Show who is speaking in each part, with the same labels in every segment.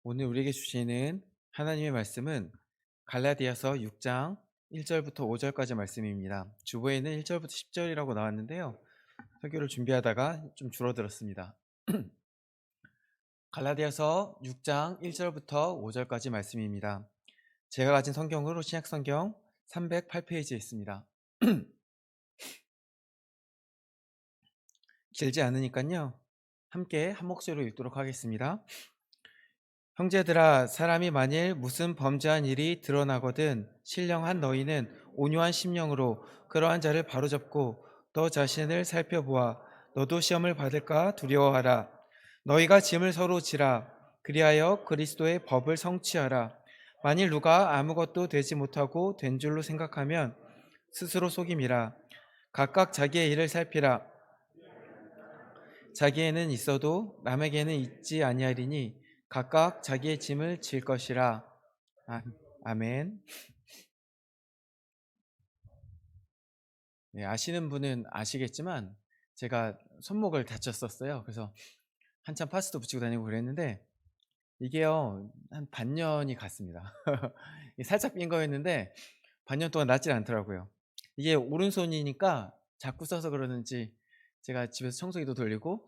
Speaker 1: 오늘 우리에게 주시는 하나님의 말씀은 갈라디아서 6장 1절부터 5절까지 말씀입니다. 주보에는 1절부터 10절이라고 나왔는데요. 설교를 준비하다가 좀 줄어들었습니다. 갈라디아서 6장 1절부터 5절까지 말씀입니다. 제가 가진 성경으로 신약성경 308페이지에 있습니다. 길지 않으니까요. 함께 한 목소리로 읽도록 하겠습니다. 형제들아, 사람이 만일 무슨 범죄한 일이 드러나거든 신령한 너희는 온유한 심령으로 그러한 자를 바로잡고 너 자신을 살펴보아. 너도 시험을 받을까 두려워하라. 너희가 짐을 서로 지라. 그리하여 그리스도의 법을 성취하라. 만일 누가 아무것도 되지 못하고 된 줄로 생각하면 스스로 속임이라. 각각 자기의 일을 살피라. 자기에는 있어도 남에게는 있지 아니하리니 각각 자기의 짐을 질 것이라. 아멘. 네, 아시는 분은 아시겠지만 제가 손목을 다쳤었어요. 그래서 한참 파스도 붙이고 다니고 그랬는데 이게요 한 반년이 갔습니다. 살짝 삔 거였는데 반년 동안 낫질 않더라고요. 이게 오른손이니까 자꾸 써서 그러는지 제가 집에서 청소기도 돌리고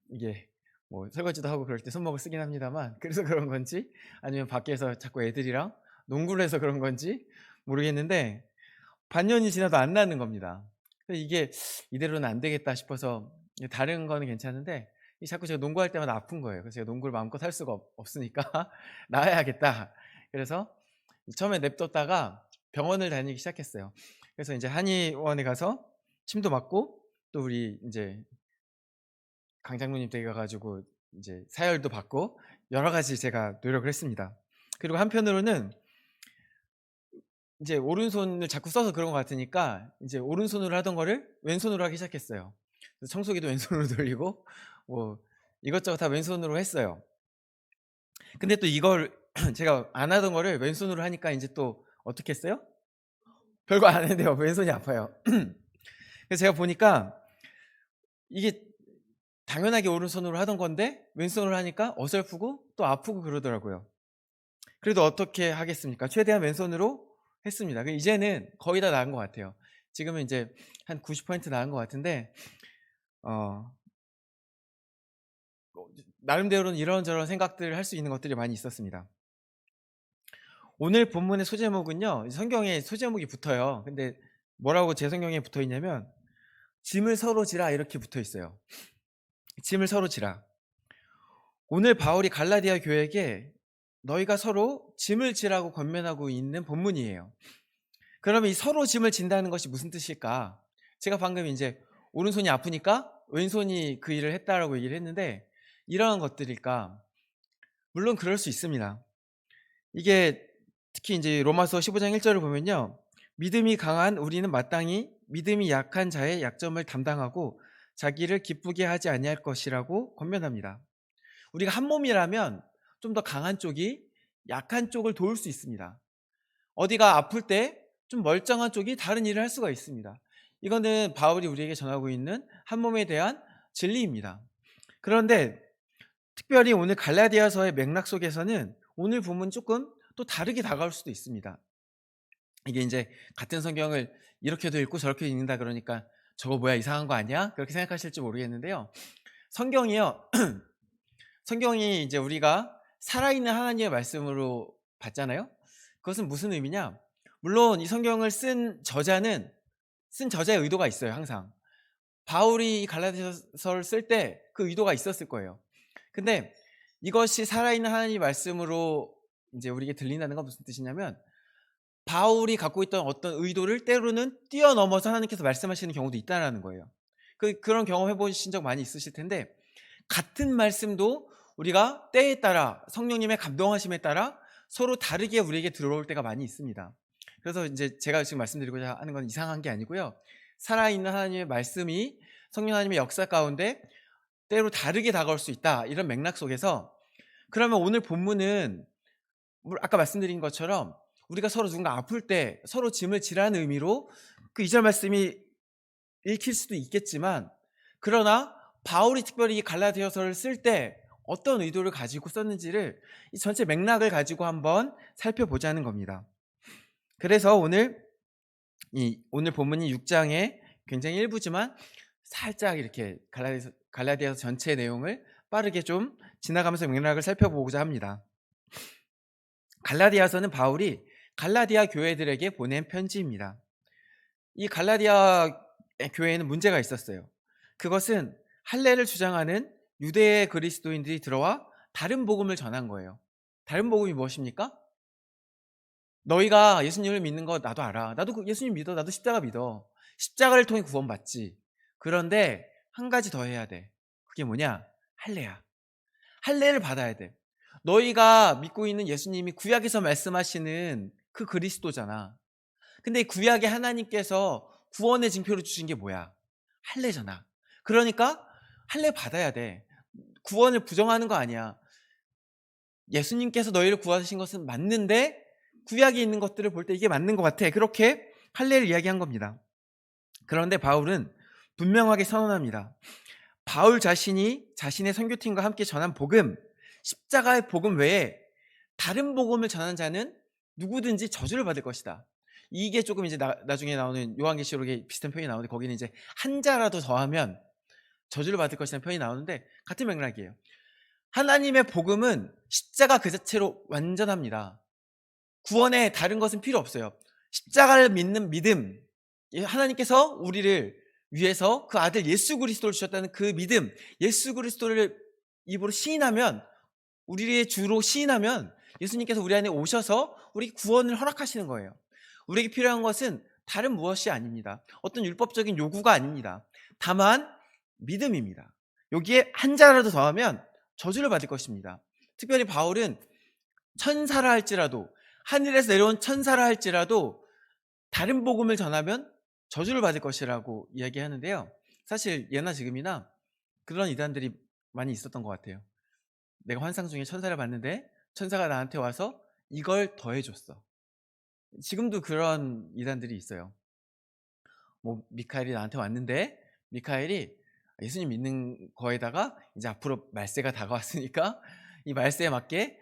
Speaker 1: 이게 뭐 설거지도 하고 그럴 때 손목을 쓰긴 합니다만, 그래서 그런 건지 아니면 밖에서 자꾸 애들이랑 농구를 해서 그런 건지 모르겠는데 반년이 지나도 안 나는 겁니다. 그래서 이게 이대로는 안 되겠다 싶어서 다른 거는 괜찮은데 이 자꾸 제가 농구할 때마다 아픈 거예요. 그래서 제가 농구를 마음껏 할 수가 없으니까 나아야겠다. 그래서 처음에 냅뒀다가 병원을 다니기 시작했어요. 그래서 이제 한의원에 가서 침도 맞고 또 우리 이제 강 장로님 댁에 가가지고 이제 사열도 받고 여러 가지 제가 노력을 했습니다. 그리고 한편으로는 이제 오른손을 자꾸 써서 그런 것 같으니까 이제 오른손으로 하던 거를 왼손으로 하기 시작했어요. 그래서 청소기도 왼손으로 돌리고 뭐 이것저것 다 왼손으로 했어요. 근데 또 이걸 제가 안 하던 거를 왼손으로 하니까 이제 또 어떻게 했어요? 별거 안 했는데요. 왼손이 아파요. 그래서 제가 보니까 이게 당연하게 오른손으로 하던 건데 왼손으로 하니까 어설프고 또 아프고 그러더라고요. 그래도 어떻게 하겠습니까? 최대한 왼손으로 했습니다. 이제는 거의 다 나은 것 같아요. 지금은 이제 한 90% 나은 것 같은데 어 나름대로는 이런저런 생각들을 할 수 있는 것들이 많이 있었습니다. 오늘 본문의 소제목은요, 성경에 소제목이 붙어요. 근데 뭐라고 제 성경에 붙어 있냐면 짐을 서로 지라 이렇게 붙어 있어요. 짐을 서로 지라. 오늘 바울이 갈라디아 교회에게 너희가 서로 짐을 지라고 권면하고 있는 본문이에요. 그러면 이 서로 짐을 진다는 것이 무슨 뜻일까? 제가 방금 이제 오른손이 아프니까 왼손이 그 일을 했다라고 얘기를 했는데 이러한 것들일까? 물론 그럴 수 있습니다. 이게 특히 이제 로마서 15장 1절을 보면요. 믿음이 강한 우리는 마땅히 믿음이 약한 자의 약점을 담당하고 자기를 기쁘게 하지 아니할 것이라고 권면합니다. 우리가 한 몸이라면 좀 더 강한 쪽이 약한 쪽을 도울 수 있습니다. 어디가 아플 때 좀 멀쩡한 쪽이 다른 일을 할 수가 있습니다. 이거는 바울이 우리에게 전하고 있는 한 몸에 대한 진리입니다. 그런데 특별히 오늘 갈라디아서의 맥락 속에서는 오늘 본문 조금 또 다르게 다가올 수도 있습니다. 이게 이제 같은 성경을 이렇게도 읽고 저렇게 읽는다 그러니까 저거 뭐야 이상한 거 아니야? 그렇게 생각하실지 모르겠는데요. 성경이요. 성경이 이제 우리가 살아있는 하나님의 말씀으로 봤잖아요. 그것은 무슨 의미냐? 물론 이 성경을 쓴 저자의 의도가 있어요. 항상 바울이 이 갈라디아서를 쓸 때 그 의도가 있었을 거예요. 근데 이것이 살아있는 하나님의 말씀으로 이제 우리에게 들린다는 건 무슨 뜻이냐면 바울이 갖고 있던 어떤 의도를 때로는 뛰어넘어서 하나님께서 말씀하시는 경우도 있다라는 거예요. 그런 경험 해보신 적 많이 있으실 텐데 같은 말씀도 우리가 때에 따라 성령님의 감동하심에 따라 서로 다르게 우리에게 들어올 때가 많이 있습니다. 그래서 이제 제가 지금 말씀드리고자 하는 건 이상한 게 아니고요. 살아있는 하나님의 말씀이 성령 하나님의 역사 가운데 때로 다르게 다가올 수 있다. 이런 맥락 속에서 그러면 오늘 본문은 아까 말씀드린 것처럼 우리가 서로 누군가 아플 때 서로 짐을 지라는 의미로 그 2절 말씀이 읽힐 수도 있겠지만, 그러나 바울이 특별히 이 갈라디아서를 쓸 때 어떤 의도를 가지고 썼는지를 이 전체 맥락을 가지고 한번 살펴보자는 겁니다. 그래서 오늘 본문이 6장의 굉장히 일부지만 살짝 이렇게 갈라디아서 전체 내용을 빠르게 좀 지나가면서 맥락을 살펴보고자 합니다. 갈라디아서는 바울이 갈라디아 교회들에게 보낸 편지입니다. 이 갈라디아 교회에는 문제가 있었어요. 그것은 할례를 주장하는 유대 그리스도인들이 들어와 다른 복음을 전한 거예요. 다른 복음이 무엇입니까? 너희가 예수님을 믿는 거 나도 알아. 나도 예수님 믿어. 나도 십자가 믿어. 십자가를 통해 구원받지. 그런데 한 가지 더 해야 돼. 그게 뭐냐? 할례야. 할례를 받아야 돼. 너희가 믿고 있는 예수님이 구약에서 말씀하시는 그 그리스도잖아. 근데 구약의 하나님께서 구원의 징표를 주신 게 뭐야? 할례잖아. 그러니까 할례 받아야 돼. 구원을 부정하는 거 아니야. 예수님께서 너희를 구하신 것은 맞는데 구약에 있는 것들을 볼 때 이게 맞는 것 같아. 그렇게 할례를 이야기한 겁니다. 그런데 바울은 분명하게 선언합니다. 바울 자신이 자신의 선교팀과 함께 전한 복음, 십자가의 복음 외에 다른 복음을 전하는 자는 누구든지 저주를 받을 것이다. 이게 조금 이제 나중에 나오는 요한계시록에 비슷한 표현이 나오는데 거기는 이제 한 자라도 더하면 저주를 받을 것이라는 표현이 나오는데 같은 맥락이에요. 하나님의 복음은 십자가 그 자체로 완전합니다. 구원에 다른 것은 필요 없어요. 십자가를 믿는 믿음, 하나님께서 우리를 위해서 그 아들 예수 그리스도를 주셨다는 그 믿음, 예수 그리스도를 입으로 시인하면, 우리의 주로 시인하면 예수님께서 우리 안에 오셔서 우리 구원을 허락하시는 거예요. 우리에게 필요한 것은 다른 무엇이 아닙니다. 어떤 율법적인 요구가 아닙니다. 다만 믿음입니다. 여기에 한 자라도 더하면 저주를 받을 것입니다. 특별히 바울은 천사라 할지라도, 하늘에서 내려온 천사라 할지라도 다른 복음을 전하면 저주를 받을 것이라고 이야기하는데요. 사실 예나 지금이나 그런 이단들이 많이 있었던 것 같아요. 내가 환상 중에 천사를 봤는데 천사가 나한테 와서 이걸 더해줬어. 지금도 그런 이단들이 있어요. 뭐 미카엘이 나한테 왔는데 미카엘이 예수님 믿는 거에다가 이제 앞으로 말세가 다가왔으니까 이 말세에 맞게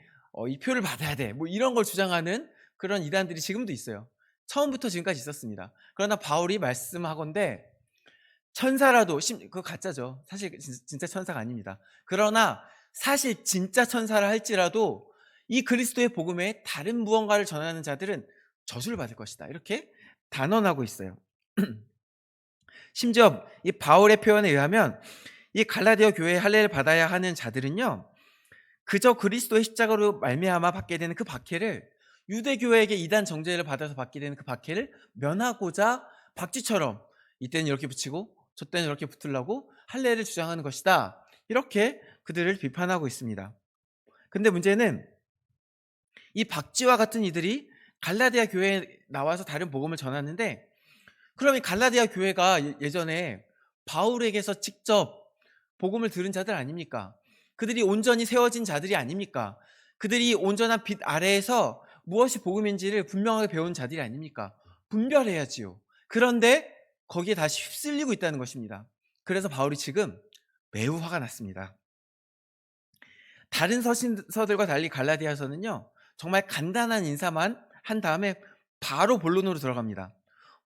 Speaker 1: 이 표를 받아야 돼. 뭐 이런 걸 주장하는 그런 이단들이 지금도 있어요. 처음부터 지금까지 있었습니다. 그러나 바울이 말씀하건대 천사라도 그거 가짜죠. 사실 진짜 천사가 아닙니다. 그러나 사실 진짜 천사라 할지라도 이 그리스도의 복음에 다른 무언가를 전하는 자들은 저주를 받을 것이다. 이렇게 단언하고 있어요. 심지어 이 바울의 표현에 의하면 이 갈라디아 교회의 할례를 받아야 하는 자들은요, 그저 그리스도의 십자가로 말미암아 받게 되는 그 박해를, 유대교회에게 이단 정죄를 받아서 받게 되는 그 박해를 면하고자 박쥐처럼 이때는 이렇게 붙이고 저때는 이렇게 붙으려고 할례를 주장하는 것이다. 이렇게 그들을 비판하고 있습니다. 근데 문제는 이 박쥐와 같은 이들이 갈라디아 교회에 나와서 다른 복음을 전하는데, 그럼 이 갈라디아 교회가 예전에 바울에게서 직접 복음을 들은 자들 아닙니까? 그들이 온전히 세워진 자들이 아닙니까? 그들이 온전한 빛 아래에서 무엇이 복음인지를 분명하게 배운 자들이 아닙니까? 분별해야지요. 그런데 거기에 다시 휩쓸리고 있다는 것입니다. 그래서 바울이 지금 매우 화가 났습니다. 다른 서신서들과 달리 갈라디아서는요, 정말 간단한 인사만 한 다음에 바로 본론으로 들어갑니다.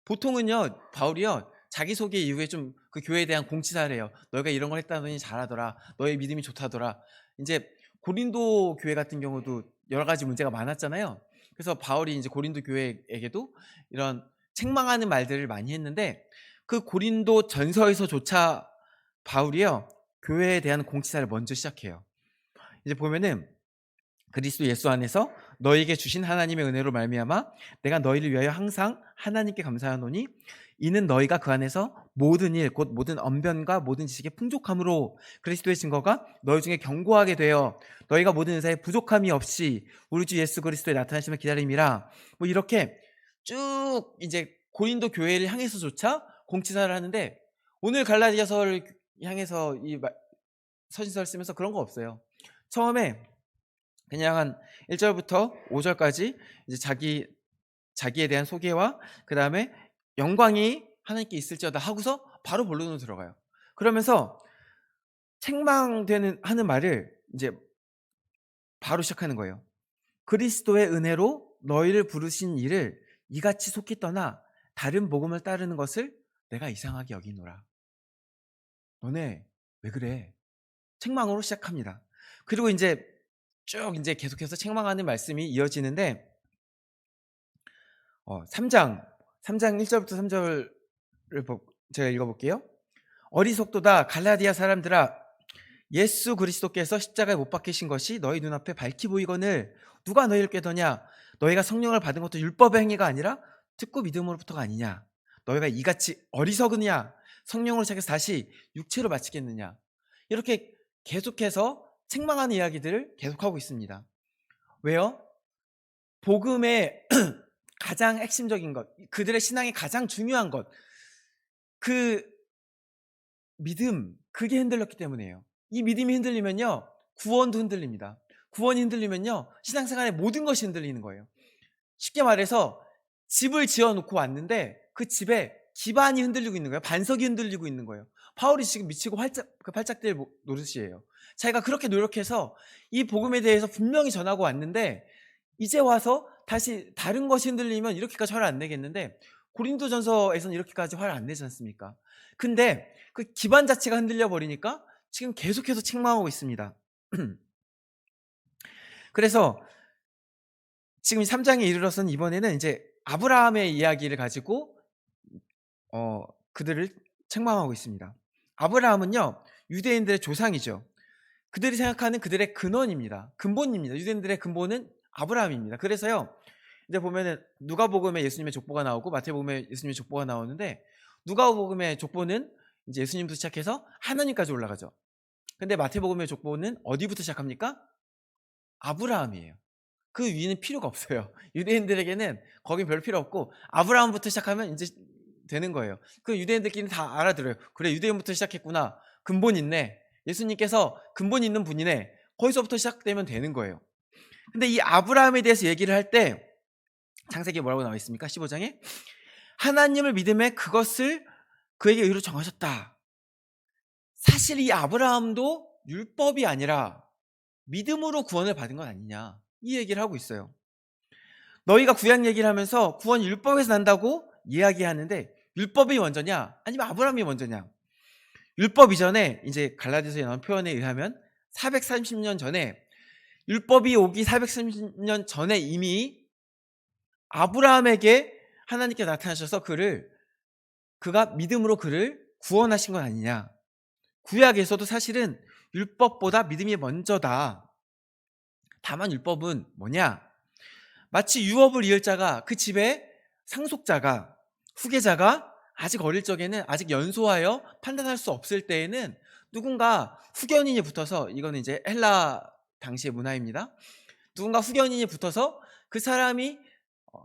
Speaker 1: 보통은요, 바울이요, 자기소개 이후에 좀 그 교회에 대한 공치사를 해요. 너희가 이런 걸 했다더니 잘하더라. 너의 믿음이 좋다더라. 이제 고린도 교회 같은 경우도 여러 가지 문제가 많았잖아요. 그래서 바울이 이제 고린도 교회에게도 이런 책망하는 말들을 많이 했는데, 그 고린도 전서에서조차 바울이요, 교회에 대한 공치사를 먼저 시작해요. 이제 보면은 그리스도 예수 안에서 너희에게 주신 하나님의 은혜로 말미암아 내가 너희를 위하여 항상 하나님께 감사하노니 이는 너희가 그 안에서 모든 일 곧 모든 언변과 모든 지식의 풍족함으로 그리스도의 증거가 너희 중에 견고하게 되어 너희가 모든 은사에 부족함이 없이 우리 주 예수 그리스도의 나타나심을 기다림이라. 뭐 이렇게 쭉 이제 고린도 교회를 향해서조차 공치사를 하는데, 오늘 갈라디아서를 향해서 이 서신서를 쓰면서 그런 거 없어요. 처음에 그냥 한 1절부터 5절까지 이제 자기에 대한 소개와 그 다음에 영광이 하나님께 있을지어다 하고서 바로 본론으로 들어가요. 그러면서 책망되는 하는 말을 이제 바로 시작하는 거예요. 그리스도의 은혜로 너희를 부르신 이를 이같이 속히 떠나 다른 복음을 따르는 것을 내가 이상하게 여기노라. 너네 왜 그래? 책망으로 시작합니다. 그리고 이제 쭉 이제 계속해서 책망하는 말씀이 이어지는데 3장 1절부터 3절을 제가 읽어볼게요. 어리석도다 갈라디아 사람들아, 예수 그리스도께서 십자가에 못 박히신 것이 너희 눈앞에 밝히 보이거늘 누가 너희를 꾀더냐? 너희가 성령을 받은 것도 율법의 행위가 아니라 듣고 믿음으로부터가 아니냐? 너희가 이같이 어리석으냐? 성령으로 시작해서 다시 육체로 마치겠느냐? 이렇게 계속해서 책망하는 이야기들을 계속하고 있습니다. 왜요? 복음의 가장 핵심적인 것, 그들의 신앙의 가장 중요한 것, 그 믿음, 그게 흔들렸기 때문이에요. 이 믿음이 흔들리면요, 구원도 흔들립니다. 구원이 흔들리면요, 신앙생활의 모든 것이 흔들리는 거예요. 쉽게 말해서 집을 지어놓고 왔는데 그 집에 기반이 흔들리고 있는 거예요. 반석이 흔들리고 있는 거예요. 바울이 지금 미치고 팔짝 뛸 노릇이에요. 자기가 그렇게 노력해서 이 복음에 대해서 분명히 전하고 왔는데 이제 와서 다시 다른 것이 흔들리면 이렇게까지 화를 안 내겠는데, 고린도전서에서는 이렇게까지 화를 안 내지 않습니까? 근데 그 기반 자체가 흔들려 버리니까 지금 계속해서 책망하고 있습니다. 그래서 지금 3장에 이르러서는 이번에는 이제 아브라함의 이야기를 가지고 그들을 책망하고 있습니다. 아브라함은요, 유대인들의 조상이죠. 그들이 생각하는 그들의 근원입니다. 근본입니다. 유대인들의 근본은 아브라함입니다. 그래서요, 이제 보면은 누가복음에 예수님의 족보가 나오고 마태복음에 예수님의 족보가 나오는데, 누가복음의 족보는 이제 예수님부터 시작해서 하나님까지 올라가죠. 근데 마태복음의 족보는 어디부터 시작합니까? 아브라함이에요. 그 위는 필요가 없어요. 유대인들에게는 거긴 별 필요 없고 아브라함부터 시작하면 이제 되는 거예요. 그 유대인들끼리는 다 알아들어요. 그래, 유대인부터 시작했구나. 근본 있네. 예수님께서 근본 있는 분이네. 거기서부터 시작되면 되는 거예요. 근데 이 아브라함에 대해서 얘기를 할 때 창세기에 뭐라고 나와 있습니까? 15장에 하나님을 믿음에 그것을 그에게 의로 정하셨다. 사실 이 아브라함도 율법이 아니라 믿음으로 구원을 받은 건 아니냐, 이 얘기를 하고 있어요. 너희가 구약 얘기를 하면서 구원이 율법에서 난다고 이야기하는데 율법이 먼저냐 아니면 아브라함이 먼저냐? 율법 이전에 이제 갈라디아서에 나온 표현에 의하면 430년 전에, 율법이 오기 430년 전에 이미 아브라함에게 하나님께 나타나셔서 그가 믿음으로 그를 구원하신 건 아니냐. 구약에서도 사실은 율법보다 믿음이 먼저다. 다만 율법은 뭐냐? 마치 유업을 이을 자가, 그 집의 상속자가, 후계자가 아직 어릴 적에는, 아직 연소하여 판단할 수 없을 때에는 누군가 후견인이 붙어서, 이거는 이제 헬라 당시의 문화입니다. 누군가 후견인이 붙어서 그 사람이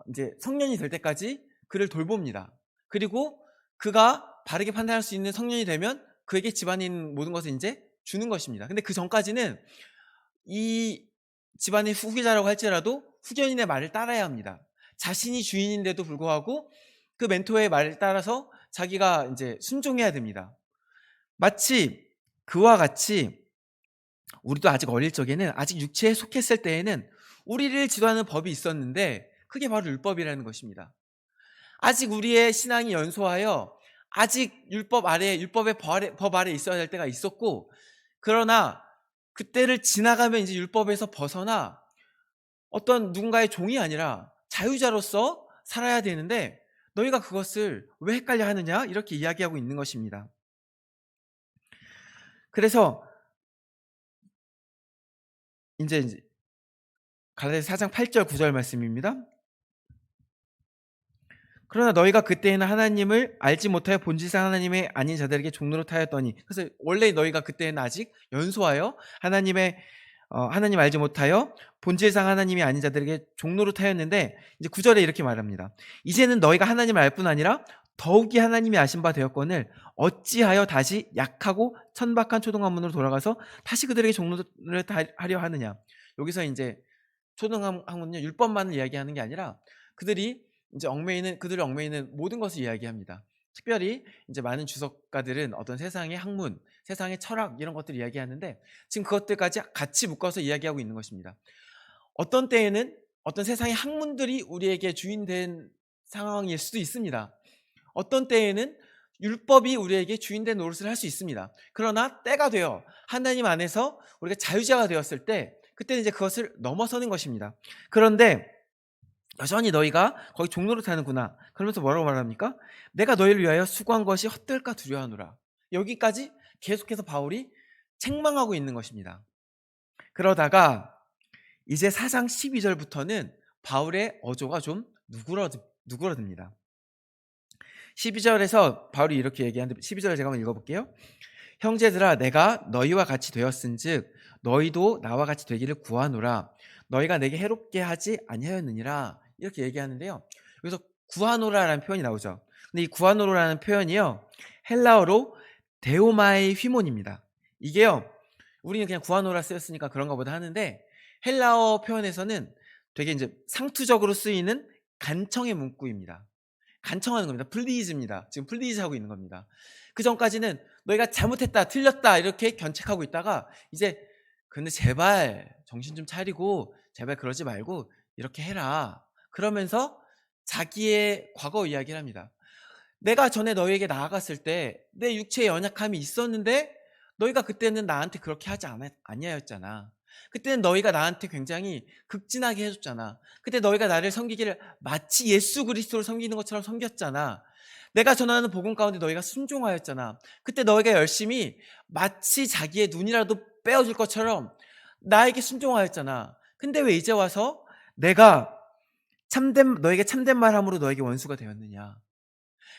Speaker 1: 이제 성년이 될 때까지 그를 돌봅니다. 그리고 그가 바르게 판단할 수 있는 성년이 되면 그에게 집안에 있는 모든 것을 이제 주는 것입니다. 근데 그 전까지는 이 집안의 후계자라고 할지라도 후견인의 말을 따라야 합니다. 자신이 주인인데도 불구하고 그 멘토의 말을 따라서 자기가 이제 순종해야 됩니다. 마치 그와 같이 우리도 아직 어릴 적에는, 아직 육체에 속했을 때에는 우리를 지도하는 법이 있었는데 그게 바로 율법이라는 것입니다. 아직 우리의 신앙이 연소하여 아직 율법의 법 아래 있어야 할 때가 있었고, 그러나 그때를 지나가면 이제 율법에서 벗어나 어떤 누군가의 종이 아니라 자유자로서 살아야 되는데 너희가 그것을 왜 헷갈려 하느냐, 이렇게 이야기하고 있는 것입니다. 그래서 이제 갈라디아서 4장 8절 9절 말씀입니다. 그러나 너희가 그때에는 하나님을 알지 못하여 본질상 하나님의 아닌 자들에게 종노릇 하였더니, 그래서 원래 너희가 그때는 아직 연소하여 하나님 알지 못하여 본질상 하나님이 아닌 자들에게 종노릇 하였는데, 이제 9절에 이렇게 말합니다. 이제는 너희가 하나님을 알 뿐 아니라 더욱이 하나님이 아신 바 되었거늘 어찌하여 다시 약하고 천박한 초등학문으로 돌아가서 다시 그들에게 종노릇 하려 하느냐. 여기서 이제 초등학문은요, 율법만을 이야기하는 게 아니라 그들을 얽매이는 모든 것을 이야기합니다. 특별히 이제 많은 주석가들은 어떤 세상의 학문, 세상의 철학 이런 것들을 이야기하는데 지금 그것들까지 같이 묶어서 이야기하고 있는 것입니다. 어떤 때에는 어떤 세상의 학문들이 우리에게 주인된 상황일 수도 있습니다. 어떤 때에는 율법이 우리에게 주인된 노릇을 할 수 있습니다. 그러나 때가 되어 하나님 안에서 우리가 자유자가 되었을 때 그때는 이제 그것을 넘어서는 것입니다. 그런데 여전히 너희가 거기 종로를 타는구나. 그러면서 뭐라고 말합니까? 내가 너희를 위하여 수고한 것이 헛될까 두려워하노라. 여기까지 계속해서 바울이 책망하고 있는 것입니다. 그러다가 이제 4장 12절부터는 바울의 어조가 좀 누그러듭니다. 12절에서 바울이 이렇게 얘기하는데 12절을 제가 한번 읽어볼게요. 형제들아 내가 너희와 같이 되었은즉 너희도 나와 같이 되기를 구하노라. 너희가 내게 해롭게 하지 아니하였느니라. 이렇게 얘기하는데요. 여기서 구하노라라는 표현이 나오죠. 근데 이 구하노라는 표현이요. 헬라어로 데오마의 휘몬입니다. 이게요. 우리는 그냥 구하노라 쓰였으니까 그런가 보다 하는데 헬라어 표현에서는 되게 이제 상투적으로 쓰이는 간청의 문구입니다. 간청하는 겁니다. 플리즈입니다. 지금 플리즈 하고 있는 겁니다. 그 전까지는 너희가 잘못했다, 틀렸다 이렇게 견책하고 있다가 이제 근데 제발 정신 좀 차리고 제발 그러지 말고 이렇게 해라. 그러면서 자기의 과거 이야기를 합니다. 내가 전에 너희에게 나아갔을 때 내 육체의 연약함이 있었는데 너희가 그때는 나한테 그렇게 하지 아니하였잖아. 그때는 너희가 나한테 굉장히 극진하게 해줬잖아. 그때 너희가 나를 섬기기를 마치 예수 그리스도를 섬기는 것처럼 섬겼잖아. 내가 전하는 복음 가운데 너희가 순종하였잖아. 그때 너희가 열심히 마치 자기의 눈이라도 빼어줄 것처럼 나에게 순종하였잖아. 근데 왜 이제 와서 내가 너에게 참된 말함으로 너에게 원수가 되었느냐.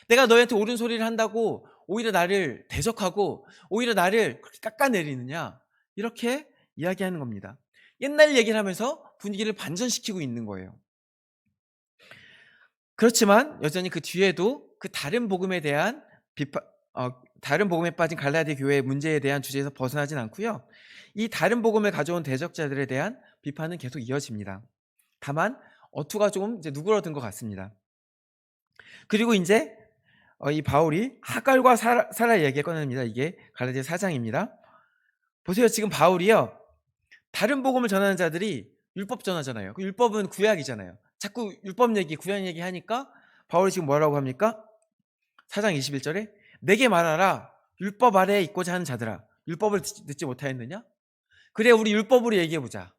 Speaker 1: 내가 너희한테 옳은 소리를 한다고 오히려 나를 대적하고 오히려 나를 그렇게 깎아내리느냐. 이렇게 이야기하는 겁니다. 옛날 얘기를 하면서 분위기를 반전시키고 있는 거예요. 그렇지만 여전히 그 뒤에도 그 다른 복음에 대한 다른 복음에 빠진 갈라디 교회의 문제에 대한 주제에서 벗어나진 않고요. 이 다른 복음을 가져온 대적자들에 대한 비판은 계속 이어집니다. 다만 어투가 조금 이제 누그러든 것 같습니다. 그리고 이제 이 바울이 하갈과 사라 이야기를 꺼냅니다. 이게 갈라디아 4장입니다. 보세요. 지금 바울이요. 다른 복음을 전하는 자들이 율법 전하잖아요. 그 율법은 구약이잖아요. 자꾸 율법 얘기, 구약 얘기 하니까 바울이 지금 뭐라고 합니까? 4장 21절에 내게 말하라. 율법 아래에 있고자 하는 자들아. 율법을 듣지 못하였느냐? 그래 우리 율법으로 얘기해보자.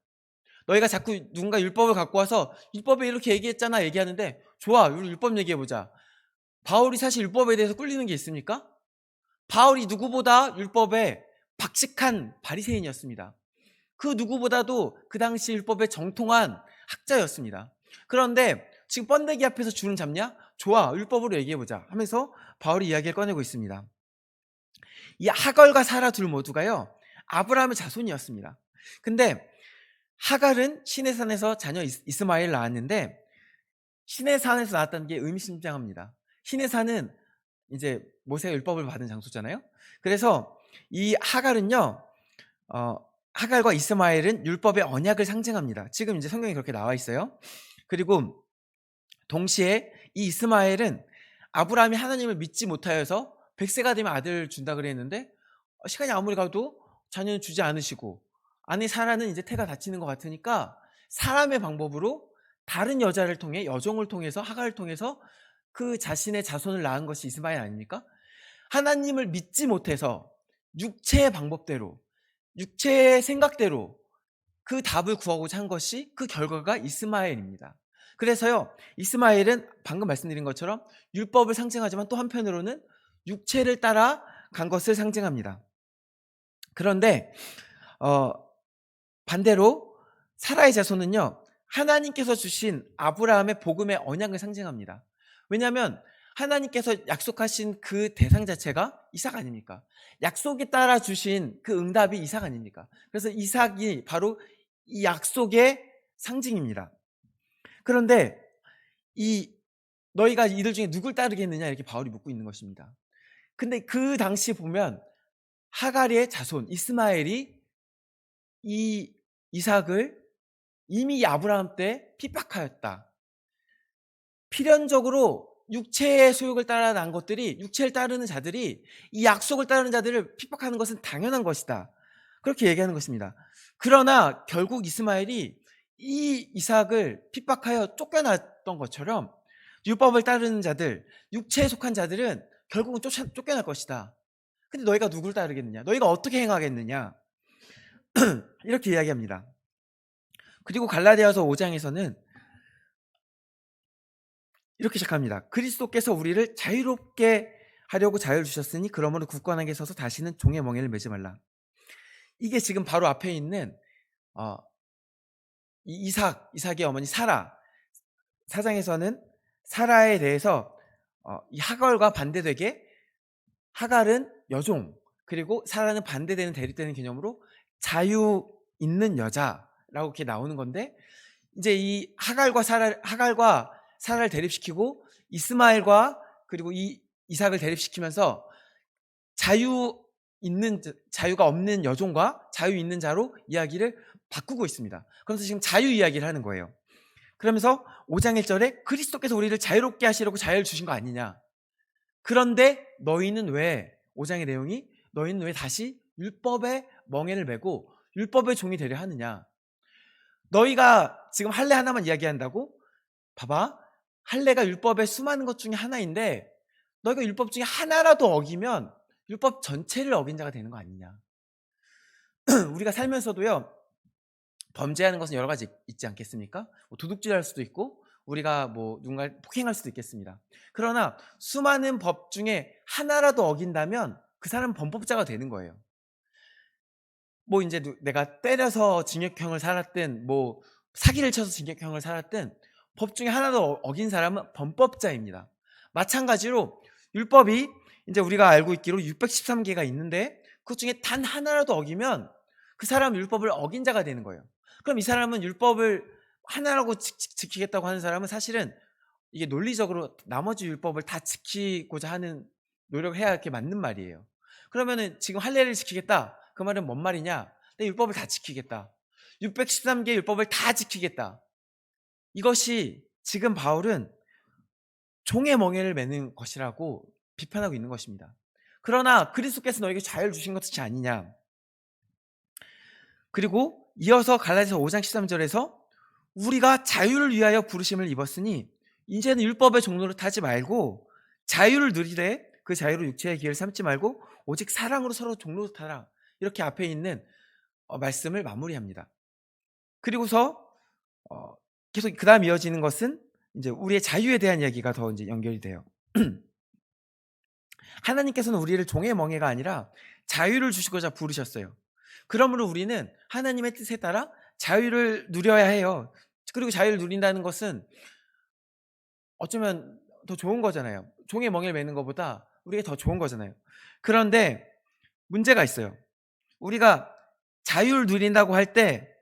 Speaker 1: 너희가 자꾸 누군가 율법을 갖고 와서 율법에 이렇게 얘기했잖아 얘기하는데 좋아 우리 율법 얘기해보자. 바울이 사실 율법에 대해서 꿀리는 게 있습니까? 바울이 누구보다 율법에 박식한 바리새인이었습니다. 그 누구보다도 그 당시 율법에 정통한 학자였습니다. 그런데 지금 번데기 앞에서 줄은 잡냐? 좋아, 율법으로 얘기해보자 하면서 바울이 이야기를 꺼내고 있습니다. 이 하갈과 사라 둘 모두가요 아브라함의 자손이었습니다. 근데 하갈은 시내산에서 자녀 이스마엘 낳았는데 시내산에서 낳았다는 게 의미심장합니다. 시내산은 이제 모세가 율법을 받은 장소잖아요. 그래서 이 하갈은요 하갈과 이스마엘은 율법의 언약을 상징합니다. 지금 이제 성경에 그렇게 나와 있어요. 그리고 동시에 이 이스마엘은 아브라함이 하나님을 믿지 못하여서 100세가 되면 아들을 준다 그랬는데 시간이 아무리 가도 자녀는 주지 않으시고 아내 사라는 이제 태가 다치는 것 같으니까 사람의 방법으로 다른 여자를 통해 여종을 통해서 하갈을 통해서 그 자신의 자손을 낳은 것이 이스마엘 아닙니까? 하나님을 믿지 못해서 육체의 방법대로 육체의 생각대로 그 답을 구하고자 한 것이 그 결과가 이스마엘입니다. 그래서요 이스마엘은 방금 말씀드린 것처럼 율법을 상징하지만 또 한편으로는 육체를 따라 간 것을 상징합니다. 그런데 반대로 사라의 자손은요 하나님께서 주신 아브라함의 복음의 언약을 상징합니다. 왜냐하면 하나님께서 약속하신 그 대상 자체가 이삭 아닙니까? 약속에 따라 주신 그 응답이 이삭 아닙니까? 그래서 이삭이 바로 이 약속의 상징입니다. 그런데 너희가 이들 중에 누굴 따르겠느냐 이렇게 바울이 묻고 있는 것입니다. 근데 그 당시 보면 하갈의 자손 이스마엘이 이 이삭을 이미 아브라함 때 핍박하였다. 필연적으로 육체의 소욕을 따라 난 것들이, 육체를 따르는 자들이 이 약속을 따르는 자들을 핍박하는 것은 당연한 것이다. 그렇게 얘기하는 것입니다. 그러나 결국 이스마엘이 이 이삭을 핍박하여 쫓겨났던 것처럼 율법을 따르는 자들, 육체에 속한 자들은 결국은 쫓겨날 것이다. 근데 너희가 누굴 따르겠느냐? 너희가 어떻게 행하겠느냐? 이렇게 이야기합니다. 그리고 갈라디아서 5장에서는 이렇게 시작합니다. 그리스도께서 우리를 자유롭게 하려고 자유를 주셨으니 그러므로 굳건하게 서서 다시는 종의 멍에를 매지 말라. 이게 지금 바로 앞에 있는 어, 이삭의 어머니 사라. 사장에서는 사라에 대해서 이 하갈과 반대되게 하갈은 여종, 그리고 사라는 반대되는 대립되는 개념으로 자유 있는 여자라고 이렇게 나오는 건데, 이제 이 하갈과 사라를 대립시키고 이스마엘과 그리고 이 이삭을 대립시키면서 자유가 없는 여종과 자유 있는 자로 이야기를 바꾸고 있습니다. 그래서 지금 자유 이야기를 하는 거예요. 그러면서 5장 1절에 그리스도께서 우리를 자유롭게 하시려고 자유를 주신 거 아니냐. 그런데 너희는 왜, 5장의 내용이 너희는 왜 다시 율법의 멍에를 메고 율법의 종이 되려 하느냐. 너희가 지금 할례 하나만 이야기한다고? 봐봐. 할례가 율법의 수많은 것 중에 하나인데 너희가 율법 중에 하나라도 어기면 율법 전체를 어긴 자가 되는 거 아니냐. 우리가 살면서도요, 범죄하는 것은 여러 가지 있지 않겠습니까? 뭐 도둑질할 수도 있고 우리가 뭐 누군가를 폭행할 수도 있겠습니다. 그러나 수많은 법 중에 하나라도 어긴다면 그 사람은 범법자가 되는 거예요. 뭐 이제 내가 때려서 징역형을 살았든 뭐 사기를 쳐서 징역형을 살았든 법 중에 하나도 어긴 사람은 범법자입니다. 마찬가지로 율법이 이제 우리가 알고 있기로 613개가 있는데 그 중에 단 하나라도 어기면 그 사람은 율법을 어긴 자가 되는 거예요. 그럼 이 사람은 율법을 하나라고 지키겠다고 하는 사람은 사실은 이게 논리적으로 나머지 율법을 다 지키고자 하는 노력을 해야 이렇게 맞는 말이에요. 그러면은 지금 할례를 지키겠다. 그 말은 뭔 말이냐? 내 율법을 다 지키겠다. 613개 율법을 다 지키겠다. 이것이 지금 바울은 종의 멍에를 매는 것이라고 비판하고 있는 것입니다. 그러나 그리스도께서 너에게 자유를 주신 것이 아니냐. 그리고 이어서 갈라디아서 5장 13절에서 우리가 자유를 위하여 부르심을 입었으니 이제는 율법의 종로를 타지 말고 자유를 누리되 그 자유로 육체의 기회를 삼지 말고 오직 사랑으로 서로 종로를 타라. 이렇게 앞에 있는 말씀을 마무리합니다. 그리고서 계속 그 다음 이어지는 것은 이제 우리의 자유에 대한 이야기가 더 이제 연결이 돼요. 하나님께서는 우리를 종의 멍에가 아니라 자유를 주시고자 부르셨어요. 그러므로 우리는 하나님의 뜻에 따라 자유를 누려야 해요. 그리고 자유를 누린다는 것은 어쩌면 더 좋은 거잖아요. 종의 멍에를 매는 것보다 우리가 더 좋은 거잖아요. 그런데 문제가 있어요. 우리가 자유를 누린다고 할 때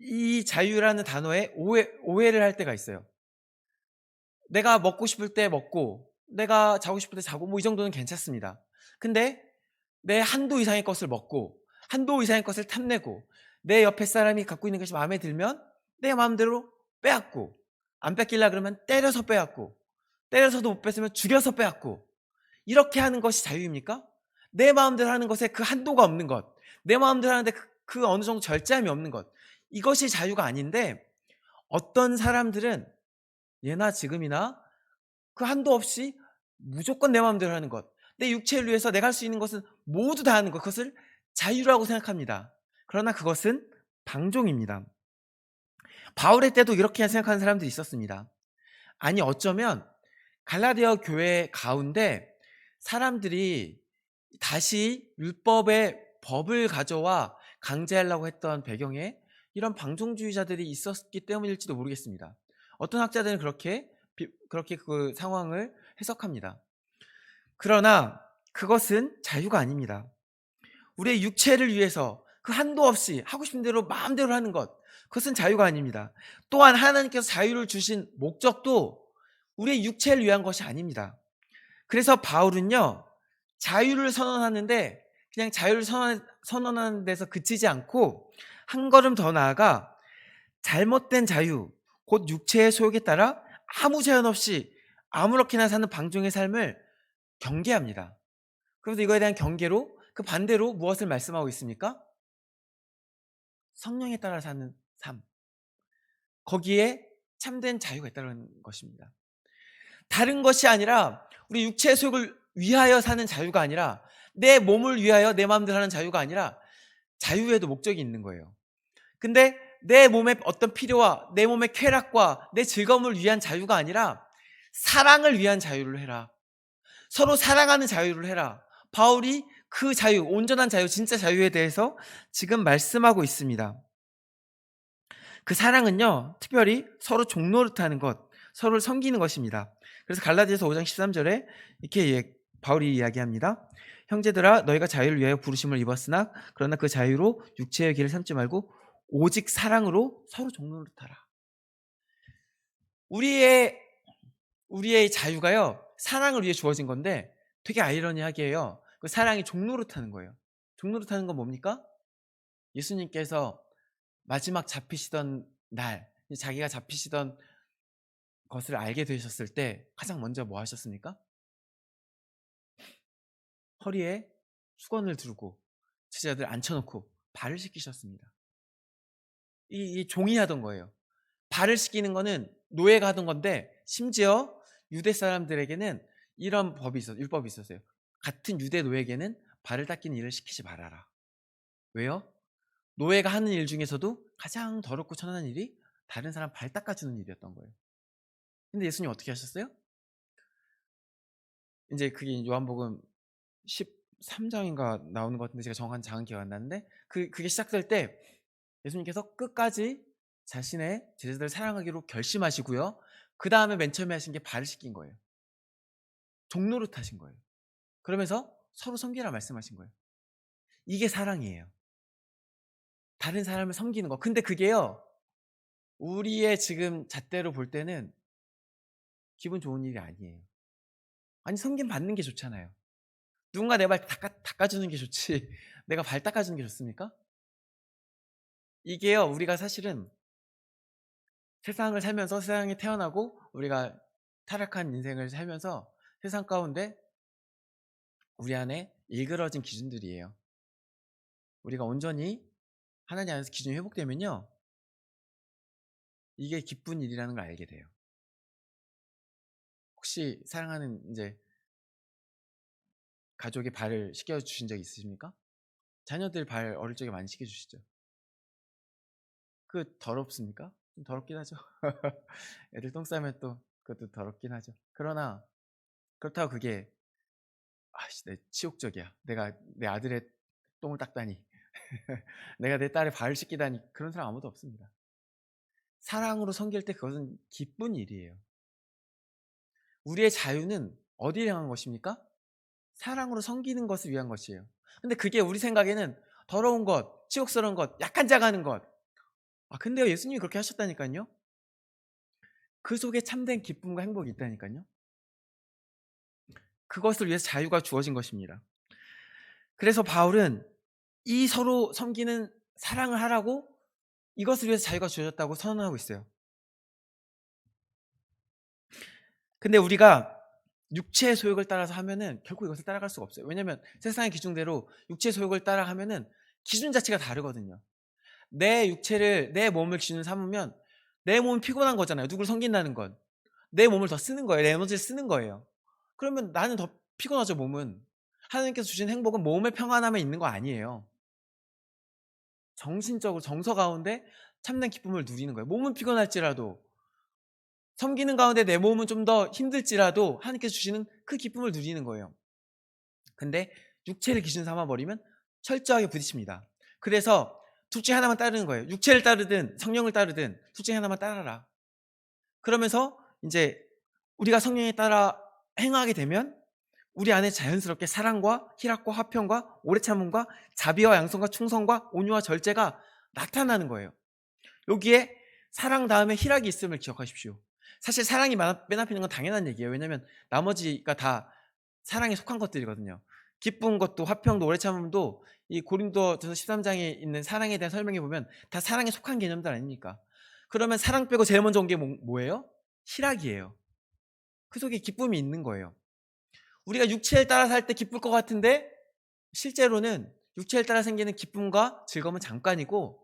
Speaker 1: 이 자유라는 단어에 오해를 할 때가 있어요. 내가 먹고 싶을 때 먹고 내가 자고 싶을 때 자고 뭐 이 정도는 괜찮습니다. 근데 내 한도 이상의 것을 먹고 한도 이상의 것을 탐내고 내 옆에 사람이 갖고 있는 것이 마음에 들면 내 마음대로 빼앗고, 안 뺏기려 그러면 때려서 빼앗고, 때려서도 못 뺏으면 죽여서 빼앗고, 이렇게 하는 것이 자유입니까? 내 마음대로 하는 것에 그 한도가 없는 것, 내 마음대로 하는데 그 어느 정도 절제함이 없는 것, 이것이 자유가 아닌데 어떤 사람들은 예나 지금이나 그 한도 없이 무조건 내 마음대로 하는 것, 내 육체를 위해서 내가 할 수 있는 것은 모두 다 하는 것, 그것을 자유라고 생각합니다. 그러나 그것은 방종입니다. 바울의 때도 이렇게 생각하는 사람들이 있었습니다. 아니 어쩌면 갈라디아 교회 가운데 사람들이 다시 율법의 법을 가져와 강제하려고 했던 배경에 이런 방종주의자들이 있었기 때문일지도 모르겠습니다. 어떤 학자들은 그렇게 그 상황을 해석합니다. 그러나 그것은 자유가 아닙니다. 우리의 육체를 위해서 그 한도 없이 하고 싶은 대로 마음대로 하는 것, 그것은 자유가 아닙니다. 또한 하나님께서 자유를 주신 목적도 우리의 육체를 위한 것이 아닙니다. 그래서 바울은요, 자유를 선언하는데 그냥 자유를 선언하는 데서 그치지 않고 한 걸음 더 나아가 잘못된 자유, 곧 육체의 소욕에 따라 아무 제한 없이 아무렇게나 사는 방종의 삶을 경계합니다. 그래서 이거에 대한 경계로 그 반대로 무엇을 말씀하고 있습니까? 성령에 따라 사는 삶. 거기에 참된 자유가 있다는 것입니다. 다른 것이 아니라 우리 육체의 소욕을 위하여 사는 자유가 아니라 내 몸을 위하여 내 마음대로 하는 자유가 아니라 자유에도 목적이 있는 거예요. 근데 내 몸의 어떤 필요와 내 몸의 쾌락과 내 즐거움을 위한 자유가 아니라 사랑을 위한 자유를 해라. 서로 사랑하는 자유를 해라. 바울이 그 자유, 온전한 자유, 진짜 자유에 대해서 지금 말씀하고 있습니다. 그 사랑은요, 특별히 서로 종노릇하는 것, 서로를 섬기는 것입니다. 그래서 갈라디아서 5장 13절에 이렇게 바울이 이야기합니다. 형제들아 너희가 자유를 위하여 부르심을 입었으나 그러나 그 자유로 육체의 길을 삼지 말고 오직 사랑으로 서로 종노릇하라. 우리의 자유가요, 사랑을 위해 주어진 건데 되게 아이러니하게요, 그 사랑이 종노릇하는 거예요. 종노릇하는 건 뭡니까? 예수님께서 마지막 잡히시던 날, 자기가 잡히시던 것을 알게 되셨을 때 가장 먼저 뭐 하셨습니까? 허리에 수건을 두르고 제자들 앉혀놓고 발을 씻기셨습니다. 이 종이 하던 거예요. 발을 씻기는 거는 노예가 하던 건데 심지어 유대 사람들에게는 이런 율법이 있었어요. 같은 유대 노예에게는 발을 닦이는 일을 시키지 말아라. 왜요? 노예가 하는 일 중에서도 가장 더럽고 천한한 일이 다른 사람 발 닦아주는 일이었던 거예요. 근데 예수님 어떻게 하셨어요? 이제 그게 요한복음 13장인가 나오는 것 같은데 제가 정확한 장은 기억 안 나는데 그게 시작될 때 예수님께서 끝까지 자신의 제자들을 사랑하기로 결심하시고요. 그 다음에 맨 처음에 하신 게 발을 씻긴 거예요. 종노릇 하신 거예요. 그러면서 서로 섬기라 말씀하신 거예요. 이게 사랑이에요. 다른 사람을 섬기는 거. 근데 그게요, 우리의 지금 잣대로 볼 때는 기분 좋은 일이 아니에요. 아니, 섬김 받는 게 좋잖아요. 누군가 내 발 닦아주는 게 좋지 내가 발 닦아주는 게 좋습니까? 이게요, 우리가 사실은 세상을 살면서, 세상에 태어나고 우리가 타락한 인생을 살면서 세상 가운데 우리 안에 일그러진 기준들이에요. 우리가 온전히 하나님 안에서 기준이 회복되면요, 이게 기쁜 일이라는 걸 알게 돼요. 혹시 사랑하는 이제 가족의 발을 씻겨주신 적 있으십니까? 자녀들 발 어릴 적에 많이 씻겨주시죠? 그 더럽습니까? 좀 더럽긴 하죠. 애들 똥 싸면 또 그것도 더럽긴 하죠. 그러나 그렇다고 그게 아씨 내 치욕적이야, 내가 내 아들의 똥을 닦다니 내가 내 딸의 발을 씻기다니, 그런 사람 아무도 없습니다. 사랑으로 섬길 때 그것은 기쁜 일이에요. 우리의 자유는 어디에 향한 것입니까? 사랑으로 섬기는 것을 위한 것이에요. 근데 그게 우리 생각에는 더러운 것, 치욕스러운 것, 약한 자가는 것. 근데요, 예수님이 그렇게 하셨다니까요. 그 속에 참된 기쁨과 행복이 있다니까요. 그것을 위해서 자유가 주어진 것입니다. 그래서 바울은 이 서로 섬기는 사랑을 하라고, 이것을 위해서 자유가 주어졌다고 선언하고 있어요. 근데 우리가 육체의 소욕을 따라서 하면은 결국 이것을 따라갈 수가 없어요. 왜냐하면 세상의 기준대로 육체의 소욕을 따라하면은 기준 자체가 다르거든요. 내 육체를, 내 몸을 기준으로 삼으면 내 몸은 피곤한 거잖아요. 누구를 섬긴다는 건 내 몸을 더 쓰는 거예요. 내 에너지를 쓰는 거예요. 그러면 나는 더 피곤하죠, 몸은. 하나님께서 주신 행복은 몸의 평안함에 있는 거 아니에요. 정신적으로 정서 가운데 참된 기쁨을 누리는 거예요. 몸은 피곤할지라도, 섬기는 가운데 내 몸은 좀 더 힘들지라도 하나님께서 주시는 그 기쁨을 누리는 거예요. 근데 육체를 기준 삼아 버리면 철저하게 부딪힙니다. 그래서 둘 중에 하나만 따르는 거예요. 육체를 따르든 성령을 따르든 둘 중에 하나만 따라라. 그러면서 이제 우리가 성령에 따라 행하게 되면 우리 안에 자연스럽게 사랑과 희락과 화평과 오래 참음과 자비와 양성과 충성과 온유와 절제가 나타나는 거예요. 여기에 사랑 다음에 희락이 있음을 기억하십시오. 사실 사랑이 맨 앞에 있는 건 당연한 얘기예요. 왜냐하면 나머지가 다 사랑에 속한 것들이거든요. 기쁜 것도 화평도 오래 참음도 이 고린도전서 13장에 있는 사랑에 대한 설명해 보면 다 사랑에 속한 개념들 아닙니까? 그러면 사랑 빼고 제일 먼저 온 게 뭐예요? 희락이에요. 그 속에 기쁨이 있는 거예요. 우리가 육체를 따라 살 때 기쁠 것 같은데 실제로는 육체를 따라 생기는 기쁨과 즐거움은 잠깐이고,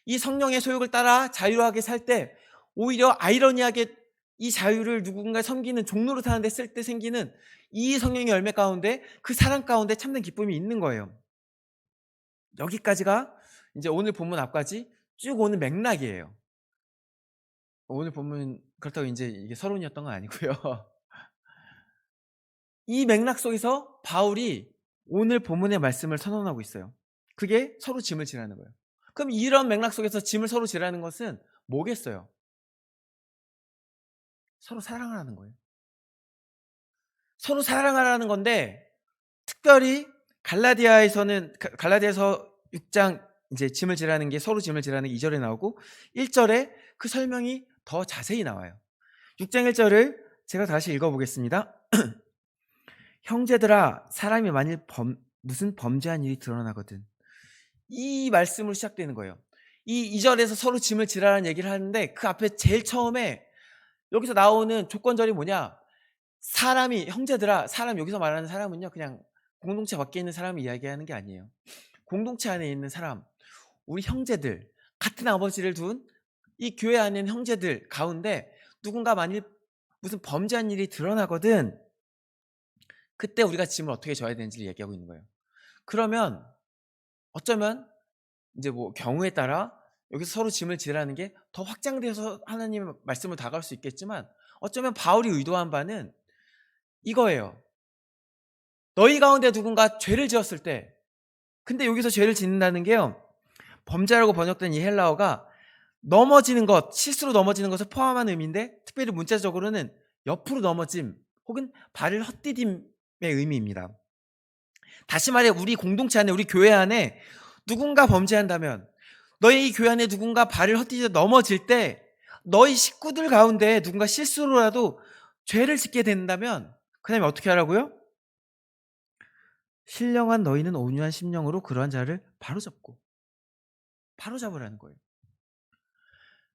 Speaker 1: 이 성령의 소욕을 따라 자유하게 살 때 오히려 아이러니하게 이 자유를 누군가 섬기는 종로로 사는데 쓸 때 생기는 이 성령의 열매 가운데, 그 사랑 가운데 참된 기쁨이 있는 거예요. 여기까지가 이제 오늘 본문 앞까지 쭉 오는 맥락이에요. 오늘 본문 그렇다고 이제 이게 서론이었던 건 아니고요. 이 맥락 속에서 바울이 오늘 본문의 말씀을 선언하고 있어요. 그게 서로 짐을 지라는 거예요. 그럼 이런 맥락 속에서 짐을 서로 지라는 것은 뭐겠어요? 서로 사랑을 하는 거예요. 서로 사랑하라는 건데, 특별히 갈라디아서 6장 이제 짐을 지라는 게, 서로 짐을 지라는 게 2절에 나오고 1절에 그 설명이 더 자세히 나와요. 6장 1절을 제가 다시 읽어보겠습니다. 형제들아, 사람이 만일 무슨 범죄한 일이 드러나거든. 이 말씀으로 시작되는 거예요. 이 2절에서 서로 짐을 지라는 얘기를 하는데, 그 앞에 제일 처음에 여기서 나오는 조건절이 뭐냐? 사람이, 형제들아, 사람, 여기서 말하는 사람은요, 그냥 공동체 밖에 있는 사람을 이야기하는 게 아니에요. 공동체 안에 있는 사람, 우리 형제들, 같은 아버지를 둔 이 교회 안에 있는 형제들 가운데 누군가 만일 무슨 범죄한 일이 드러나거든, 그때 우리가 짐을 어떻게 져야 되는지를 얘기하고 있는 거예요. 그러면 어쩌면 이제 뭐 경우에 따라 여기서 서로 짐을 지라는 게 더 확장돼서 하나님의 말씀을 다가올 수 있겠지만, 어쩌면 바울이 의도한 바는 이거예요. 너희 가운데 누군가 죄를 지었을 때, 근데 여기서 죄를 짓는다는 게요, 범죄라고 번역된 이 헬라어가 넘어지는 것, 실수로 넘어지는 것을 포함한 의미인데, 특별히 문자적으로는 옆으로 넘어짐 혹은 발을 헛디딤의 의미입니다. 다시 말해, 우리 공동체 안에, 우리 교회 안에 누군가 범죄한다면, 너희 교회 안에 누군가 발을 헛디뎌 넘어질 때, 너희 식구들 가운데 누군가 실수로라도 죄를 짓게 된다면 그 다음에 어떻게 하라고요? 신령한 너희는 온유한 심령으로 그러한 자를 바로잡으라는 거예요.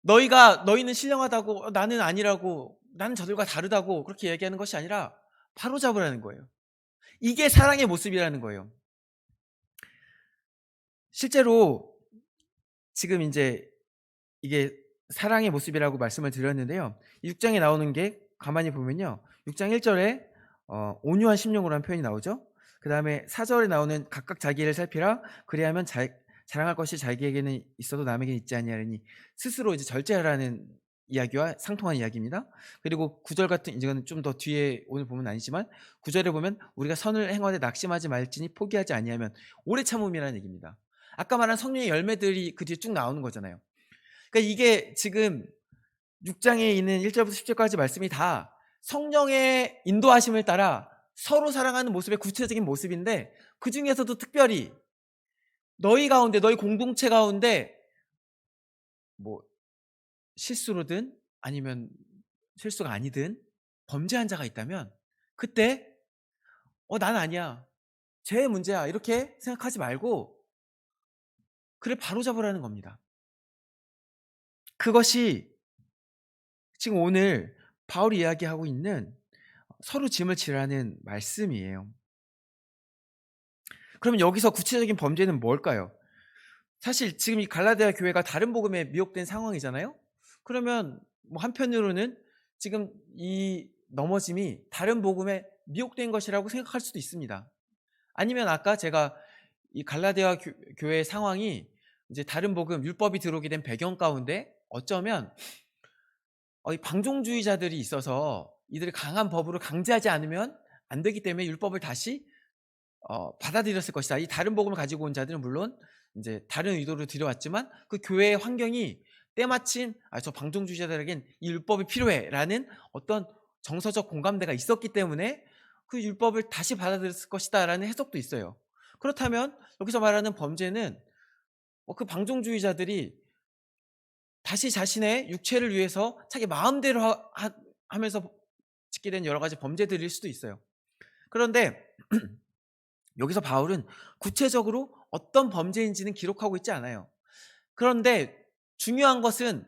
Speaker 1: 너희는 신령하다고, 나는 아니라고, 나는 저들과 다르다고 그렇게 얘기하는 것이 아니라 바로잡으라는 거예요. 이게 사랑의 모습이라는 거예요. 실제로 지금 이제 이게 사랑의 모습이라고 말씀을 드렸는데요, 6장에 나오는 게 가만히 보면요, 6장 1절에 온유한 심령으로 한 표현이 나오죠. 그 다음에 4절에 나오는 각각 자기를 살피라, 그리하면 자랑할 것이 자기에게는 있어도 남에게 있지 아니하리니, 스스로 이제 절제하라는 이야기와 상통한 이야기입니다. 그리고 9절 같은, 이건 좀 더 뒤에 오늘 보면 아니지만 9절에 보면 우리가 선을 행하되 낙심하지 말지니 포기하지 아니하면 오래 참음이라는 얘기입니다. 아까 말한 성령의 열매들이 그 뒤에 쭉 나오는 거잖아요. 그러니까 이게 지금 6장에 있는 1절부터 10절까지 말씀이 다 성령의 인도하심을 따라 서로 사랑하는 모습의 구체적인 모습인데, 그 중에서도 특별히 너희 가운데, 너희 공동체 가운데 뭐 실수로든 아니면 실수가 아니든 범죄한 자가 있다면, 그때 난 아니야, 쟤의 문제야, 이렇게 생각하지 말고 그를 바로잡으라는 겁니다. 그것이 지금 오늘 바울이 이야기하고 있는 서로 짐을 지라는 말씀이에요. 그러면 여기서 구체적인 범죄는 뭘까요? 사실 지금 이 갈라디아 교회가 다른 복음에 미혹된 상황이잖아요. 그러면 뭐 한편으로는 지금 이 넘어짐이 다른 복음에 미혹된 것이라고 생각할 수도 있습니다. 아니면 아까 제가 이 갈라디아 교회의 상황이 이제 다른 복음, 율법이 들어오게 된 배경 가운데 어쩌면 이 방종주의자들이 있어서 이들을 강한 법으로 강제하지 않으면 안 되기 때문에 율법을 다시 받아들였을 것이다. 이 다른 복음을 가지고 온 자들은 물론 이제 다른 의도로 들여왔지만, 그 교회의 환경이 때마침 저 방종주의자들에겐 이 율법이 필요해라는 어떤 정서적 공감대가 있었기 때문에 그 율법을 다시 받아들였을 것이다라는 해석도 있어요. 그렇다면 여기서 말하는 범죄는 그 방종주의자들이 다시 자신의 육체를 위해서 자기 마음대로 하면서 짓게 된 여러 가지 범죄들일 수도 있어요. 그런데 여기서 바울은 구체적으로 어떤 범죄인지는 기록하고 있지 않아요. 그런데 중요한 것은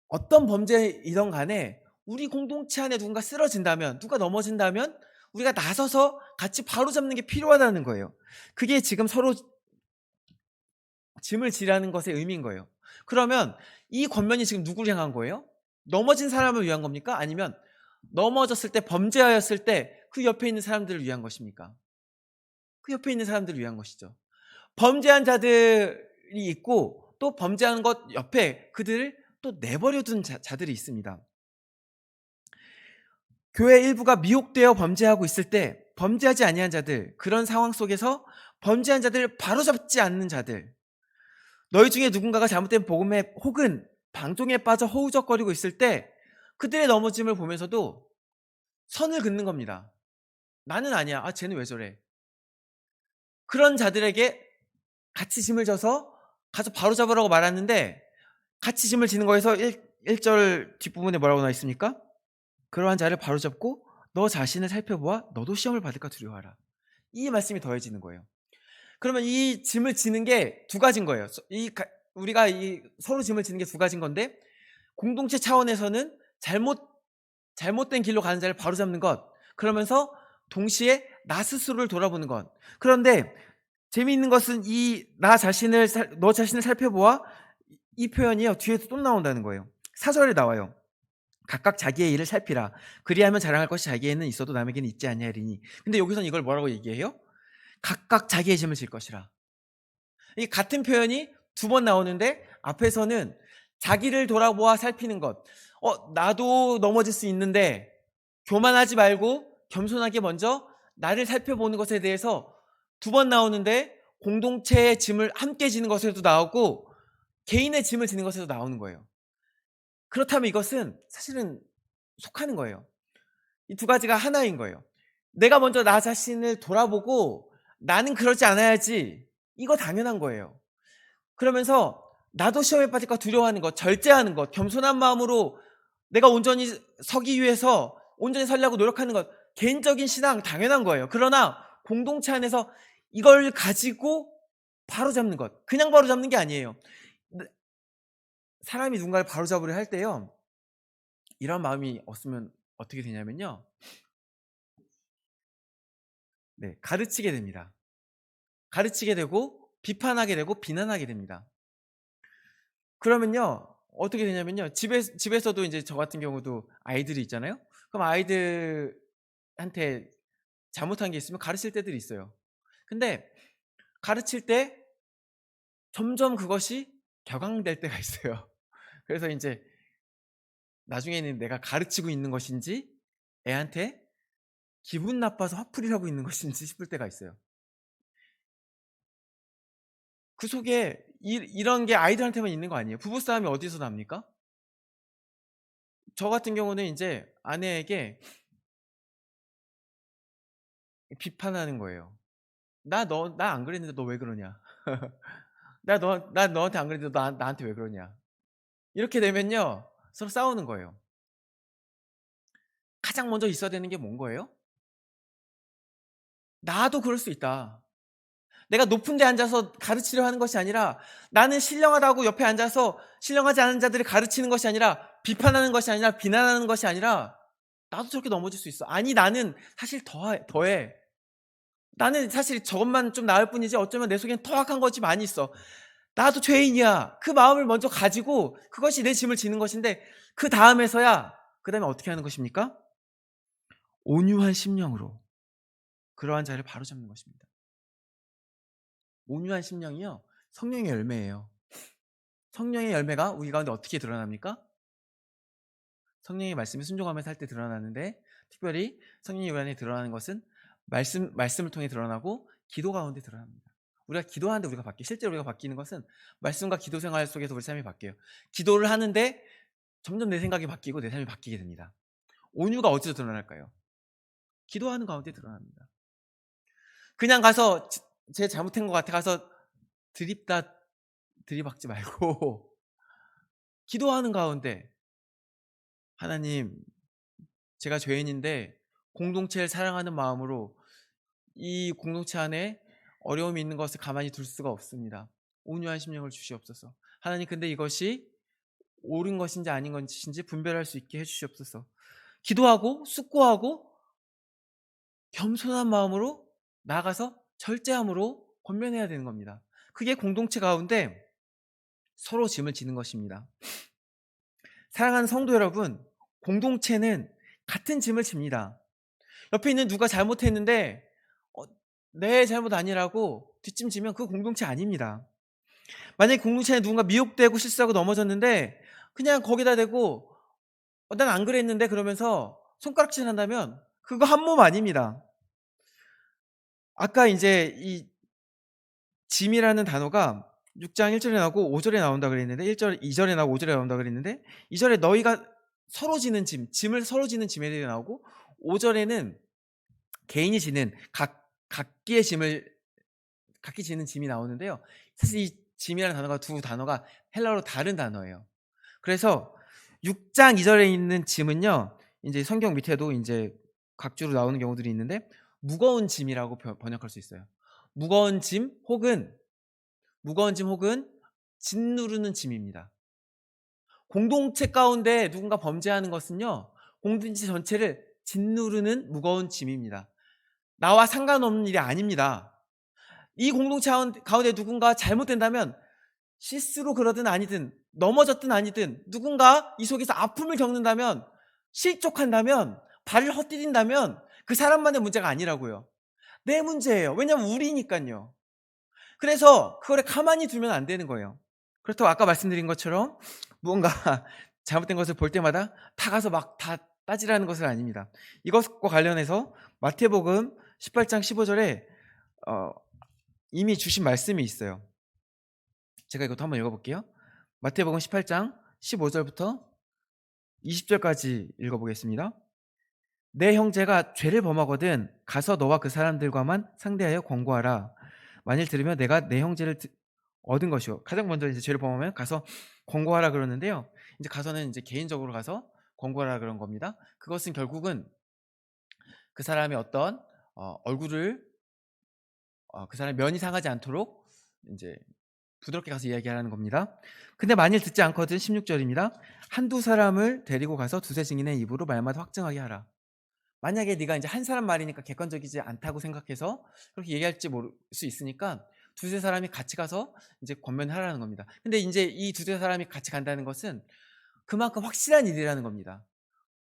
Speaker 1: 어떤 범죄이든 간에 우리 공동체 안에 누군가 쓰러진다면, 누가 넘어진다면 우리가 나서서 같이 바로잡는 게 필요하다는 거예요. 그게 지금 서로 짐을 지라는 것의 의미인 거예요. 그러면 이 권면이 지금 누구를 향한 거예요? 넘어진 사람을 위한 겁니까? 아니면 넘어졌을 때, 범죄하였을 때 그 옆에 있는 사람들을 위한 것입니까? 그 옆에 있는 사람들을 위한 것이죠. 범죄한 자들이 있고, 또 범죄하는 것 옆에 그들을 또 내버려 둔 자들이 있습니다. 교회 일부가 미혹되어 범죄하고 있을 때 범죄하지 아니한 자들, 그런 상황 속에서 범죄한 자들을 바로잡지 않는 자들, 너희 중에 누군가가 잘못된 복음에 혹은 방종에 빠져 허우적거리고 있을 때 그들의 넘어짐을 보면서도 선을 긋는 겁니다. 나는 아니야. 아, 쟤는 왜 저래? 그런 자들에게 같이 짐을 져서 가서 바로잡으라고 말하는데, 같이 짐을 지는 거에서 1절 뒷부분에 뭐라고 나와 있습니까? 그러한 자를 바로잡고 너 자신을 살펴보아 너도 시험을 받을까 두려워하라. 이 말씀이 더해지는 거예요. 그러면 이 짐을 지는 게 두 가지인 거예요. 우리가 서로 짐을 지는 게 두 가지인 건데, 공동체 차원에서는 잘못된 길로 가는 자를 바로잡는 것, 그러면서 동시에 나 스스로를 돌아보는 것. 그런데 재미있는 것은 너 자신을 살펴보아, 이 표현이요, 뒤에서 또 나온다는 거예요. 4절에 나와요. 각각 자기의 일을 살피라. 그리하면 자랑할 것이 자기에는 있어도 남에게는 있지 아니하리니. 근데 여기서는 이걸 뭐라고 얘기해요? 각각 자기의 짐을 질 것이라. 이 같은 표현이 두 번 나오는데, 앞에서는 자기를 돌아보아 살피는 것. 나도 넘어질 수 있는데 교만하지 말고 겸손하게 먼저 나를 살펴보는 것에 대해서 두 번 나오는데, 공동체의 짐을 함께 지는 것에도 나오고 개인의 짐을 지는 것에도 나오는 거예요. 그렇다면 이것은 사실은 속하는 거예요. 이 두 가지가 하나인 거예요. 내가 먼저 나 자신을 돌아보고 나는 그러지 않아야지, 이거 당연한 거예요. 그러면서 나도 시험에 빠질까 두려워하는 것, 절제하는 것, 겸손한 마음으로 내가 온전히 서기 위해서 온전히 살려고 노력하는 것, 개인적인 신앙 당연한 거예요. 그러나 공동체 안에서 이걸 가지고 바로잡는 것, 그냥 바로잡는 게 아니에요. 사람이 누군가를 바로잡으려 할 때요, 이런 마음이 없으면 어떻게 되냐면요, 네, 가르치게 됩니다. 가르치게 되고 비판하게 되고 비난하게 됩니다. 그러면요, 어떻게 되냐면요, 집에서도 이제 저 같은 경우도 아이들이 있잖아요. 그럼 아이들한테 잘못한 게 있으면 가르칠 때들이 있어요. 근데 가르칠 때 점점 그것이 격앙될 때가 있어요. 그래서 이제 나중에는 내가 가르치고 있는 것인지, 애한테 기분 나빠서 화풀이를 하고 있는 것인지 싶을 때가 있어요. 그 속에 이런 게 아이들한테만 있는 거 아니에요. 부부싸움이 어디서 납니까? 저 같은 경우는 이제 아내에게 비판하는 거예요. 나 안 그랬는데 너 왜 그러냐? 나 너한테 안 그랬는데 나한테 왜 그러냐? 이렇게 되면요, 서로 싸우는 거예요. 가장 먼저 있어야 되는 게 뭔 거예요? 나도 그럴 수 있다. 내가 높은 데 앉아서 가르치려 하는 것이 아니라, 나는 신령하다고 옆에 앉아서 신령하지 않은 자들을 가르치는 것이 아니라, 비판하는 것이 아니라, 비난하는 것이 아니라, 나도 저렇게 넘어질 수 있어. 아니, 나는 사실 더해. 나는 사실 저것만 좀 나을 뿐이지 어쩌면 내 속엔 더 악한 것이 많이 있어. 나도 죄인이야. 그 마음을 먼저 가지고 그것이 내 짐을 지는 것인데, 그 다음에서야, 그 다음에 어떻게 하는 것입니까? 온유한 심령으로 그러한 자를 바로잡는 것입니다. 온유한 심령이요, 성령의 열매예요. 성령의 열매가 우리 가운데 어떻게 드러납니까? 성령의 말씀에 순종하며 살 때 드러나는데, 특별히 성령의 열매에 드러나는 것은 말씀을 통해 드러나고 기도 가운데 드러납니다. 우리가 기도하는데 실제로 우리가 바뀌는 것은 말씀과 기도 생활 속에서 우리 삶이 바뀌어요. 기도를 하는데 점점 내 생각이 바뀌고 내 삶이 바뀌게 됩니다. 온유가 어디서 드러날까요? 기도하는 가운데 드러납니다. 그냥 가서 제 잘못한 것 같아 가서 들이박지 말고 기도하는 가운데, 하나님, 제가 죄인인데 공동체를 사랑하는 마음으로 이 공동체 안에 어려움이 있는 것을 가만히 둘 수가 없습니다. 온유한 심령을 주시옵소서. 하나님, 근데 이것이 옳은 것인지 아닌 것인지 분별할 수 있게 해 주시옵소서. 기도하고 숙고하고 겸손한 마음으로 나아가서 절제함으로 권면해야 되는 겁니다. 그게 공동체 가운데 서로 짐을 지는 것입니다. 사랑하는 성도 여러분, 공동체는 같은 짐을 집니다. 옆에 있는 누가 잘못했는데 어, 내 잘못 아니라고 뒷짐지면 그 공동체 아닙니다. 만약에 공동체에 누군가 미혹되고 실수하고 넘어졌는데 그냥 거기다 대고 난 안 그랬는데 그러면서 손가락질 한다면 그거 한 몸 아닙니다. 아까 이제 이 짐이라는 단어가 6장 1절에 나오고 5절에 나온다 그랬는데 1절 2절에 나오고 5절에 나온다 그랬는데 2절에 너희가 서로 지는 짐을 서로 지는 짐에 대해 나오고 5절에는 개인이 지는 각기의 짐을 각기 지는 짐이 나오는데요. 사실 이 짐이라는 단어가 두 단어가 헬라어로 다른 단어예요. 그래서 6장 2절에 있는 짐은요. 이제 성경 밑에도 이제 각주로 나오는 경우들이 있는데 무거운 짐이라고 번역할 수 있어요. 무거운 짐 혹은 짓누르는 짐입니다. 공동체 가운데 누군가 범죄하는 것은요. 공동체 전체를 짓누르는 무거운 짐입니다. 나와 상관없는 일이 아닙니다. 이 공동체 가운데 누군가 잘못된다면 실수로 그러든 아니든 넘어졌든 아니든 누군가 이 속에서 아픔을 겪는다면 실족한다면 발을 헛디딘다면 그 사람만의 문제가 아니라고요. 내 문제예요. 왜냐면 우리니까요. 그래서 그거를 가만히 두면 안 되는 거예요. 그렇다고 아까 말씀드린 것처럼 무언가 잘못된 것을 볼 때마다 다 가서 막 다 따지라는 것은 아닙니다. 이것과 관련해서 마태복음 18장 15절에 이미 주신 말씀이 있어요. 제가 이것도 한번 읽어볼게요. 마태복음 18장 15절부터 20절까지 읽어보겠습니다. 내 형제가 죄를 범하거든 가서 너와 그 사람들과만 상대하여 권고하라. 만일 들으면 내가 내 형제를 얻은 것이요. 가장 먼저 이제 죄를 범하면 가서 권고하라 그러는데요. 이제 가서는 이제 개인적으로 가서 권고하라 그런 겁니다. 그것은 결국은 그 사람의 어떤 얼굴을 그 사람의 면이 상하지 않도록 이제 부드럽게 가서 이야기하라는 겁니다. 근데 만일 듣지 않거든 16절입니다. 한두 사람을 데리고 가서 두세 증인의 입으로 말마다 확증하게 하라. 만약에 네가 이제 한 사람 말이니까 객관적이지 않다고 생각해서 그렇게 얘기할지 모를 수 있으니까 두세 사람이 같이 가서 이제 권면하라는 겁니다. 근데 이제 이 두세 사람이 같이 간다는 것은 그만큼 확실한 일이라는 겁니다.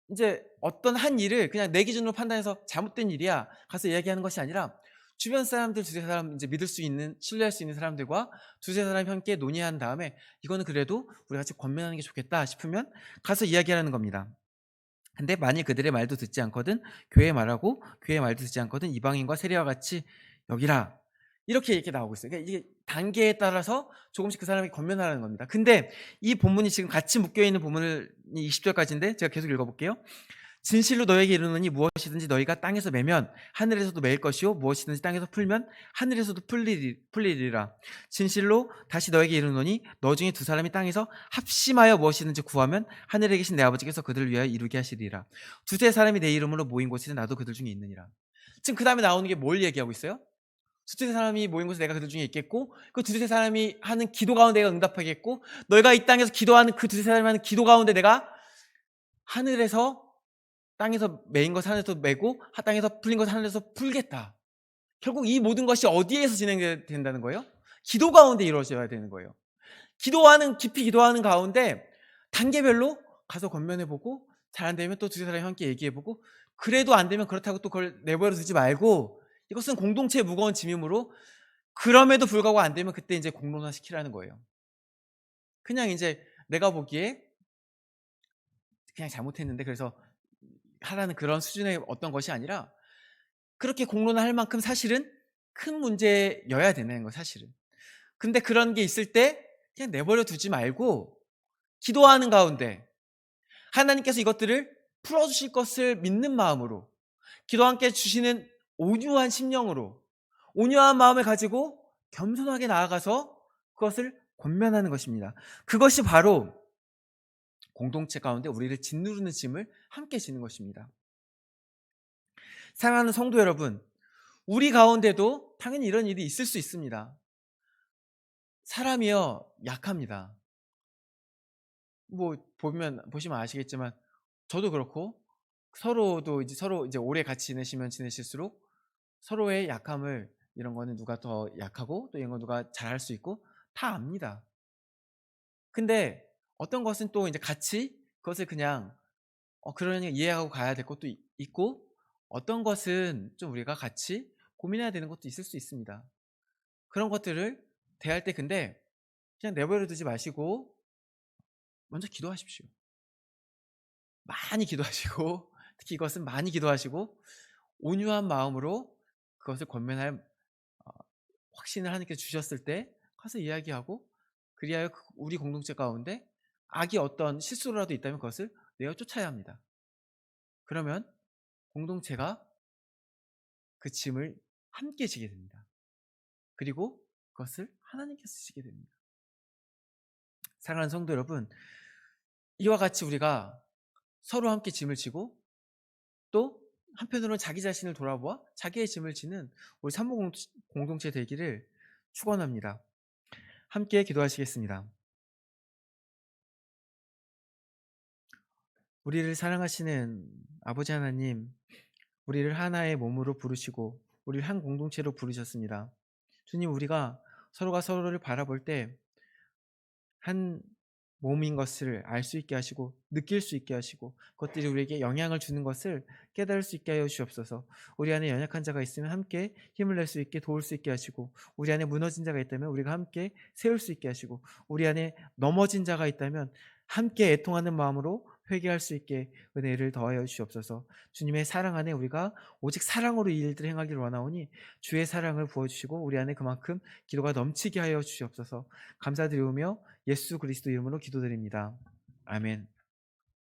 Speaker 1: 이제 어떤 한 일을 그냥 내 기준으로 판단해서 잘못된 일이야 가서 이야기하는 것이 아니라 주변 사람들 두세 사람 이제 믿을 수 있는 신뢰할 수 있는 사람들과 두세 사람이 함께 논의한 다음에 이거는 그래도 우리 같이 권면하는 게 좋겠다 싶으면 가서 이야기하라는 겁니다. 근데 만일 그들의 말도 듣지 않거든 교회의 말하고 교회의 말도 듣지 않거든 이방인과 세리와 같이 여기라. 이렇게 나오고 있어요. 그러니까 이게 단계에 따라서 조금씩 그 사람이 권면하라는 겁니다. 근데 이 본문이 지금 같이 묶여 있는 본문을 20절까지인데 제가 계속 읽어볼게요. 진실로 너에게 이르노니 무엇이든지 너희가 땅에서 매면 하늘에서도 매일 것이요 무엇이든지 땅에서 풀면 하늘에서도 풀리리라. 진실로 다시 너에게 이르노니 너 중에 두 사람이 땅에서 합심하여 무엇이든지 구하면 하늘에 계신 내 아버지께서 그들을 위하여 이루게 하시리라. 두세 사람이 내 이름으로 모인 곳에 나도 그들 중에 있느니라. 지금 그 다음에 나오는 게 뭘 얘기하고 있어요? 두세 사람이 모인 곳에 내가 그들 중에 있겠고 그 두세 사람이 하는 기도 가운데 내가 응답하겠고 너희가 이 땅에서 기도하는 그 두세 사람이 하는 기도 가운데 내가 하늘에서 땅에서 매인 것 하늘에서 매고 땅에서 풀린 것 하늘에서 풀겠다. 결국 이 모든 것이 어디에서 진행된다는 거예요? 기도 가운데 이루어져야 되는 거예요. 깊이 기도하는 가운데 단계별로 가서 권면해보고 잘 안 되면 또 두세 사람이 함께 얘기해보고 그래도 안 되면 그렇다고 또 그걸 내버려 두지 말고 이것은 공동체의 무거운 짐이므로 그럼에도 불구하고 안 되면 그때 이제 공론화 시키라는 거예요. 그냥 이제 내가 보기에 그냥 잘못했는데 그래서 하라는 그런 수준의 어떤 것이 아니라 그렇게 공론화할 만큼 사실은 큰 문제여야 되는 거 사실은. 근데 그런 게 있을 때 그냥 내버려 두지 말고 기도하는 가운데 하나님께서 이것들을 풀어주실 것을 믿는 마음으로 기도와 함께 주시는 온유한 심령으로 온유한 마음을 가지고 겸손하게 나아가서 그것을 권면하는 것입니다. 그것이 바로 공동체 가운데 우리를 짓누르는 짐을 함께 지는 것입니다. 사랑하는 성도 여러분, 우리 가운데도 당연히 이런 일이 있을 수 있습니다. 사람이요 약합니다. 뭐 보시면 아시겠지만 저도 그렇고 서로도 이제 서로 이제 오래 같이 지내시면 지내실수록 서로의 약함을, 이런 거는 누가 더 약하고 또 이런 거 누가 잘할 수 있고 다 압니다. 근데 어떤 것은 또 인제 같이 그것을 그냥 그러니 이해하고 가야 될 것도 있고, 어떤 것은 좀 우리가 같이 고민해야 되는 것도 있을 수 있습니다. 그런 것들을 대할 때 근데 그냥 내버려 두지 마시고 먼저 기도하십시오. 많이 기도하시고 특히 이것은 많이 기도하시고 온유한 마음으로 그것을 권면할 어 확신을 하나님께서 주셨을 때 가서 이야기하고, 그리하여 우리 공동체 가운데 악이 어떤 실수라도 있다면 그것을 내어 쫓아야 합니다. 그러면 공동체가 그 짐을 함께 지게 됩니다. 그리고 그것을 하나님께서 지게 됩니다. 사랑하는 성도 여러분, 이와 같이 우리가 서로 함께 짐을 지고 또 한편으로는 자기 자신을 돌아보아 자기의 짐을 지는 우리 산모 공동체 되기를 축원합니다. 함께 기도하시겠습니다. 우리를 사랑하시는 아버지 하나님, 우리를 하나의 몸으로 부르시고 우리를 한 공동체로 부르셨습니다. 주님, 우리가 서로가 서로를 바라볼 때 한 몸인 것을 알 수 있게 하시고 느낄 수 있게 하시고 그것들이 우리에게 영향을 주는 것을 깨달을 수 있게 하여 주옵소서. 우리 안에 연약한 자가 있으면 함께 힘을 낼 수 있게 도울 수 있게 하시고, 우리 안에 무너진 자가 있다면 우리가 함께 세울 수 있게 하시고, 우리 안에 넘어진 자가 있다면 함께 애통하는 마음으로 회개할 수 있게 은혜를 더하여 주옵소서. 주님의 사랑 안에 우리가 오직 사랑으로 이 일들을 행하기를 원하오니 주의 사랑을 부어주시고 우리 안에 그만큼 기도가 넘치게 하여 주시옵소서. 감사드리오며 예수 그리스도 이름으로 기도드립니다. 아멘.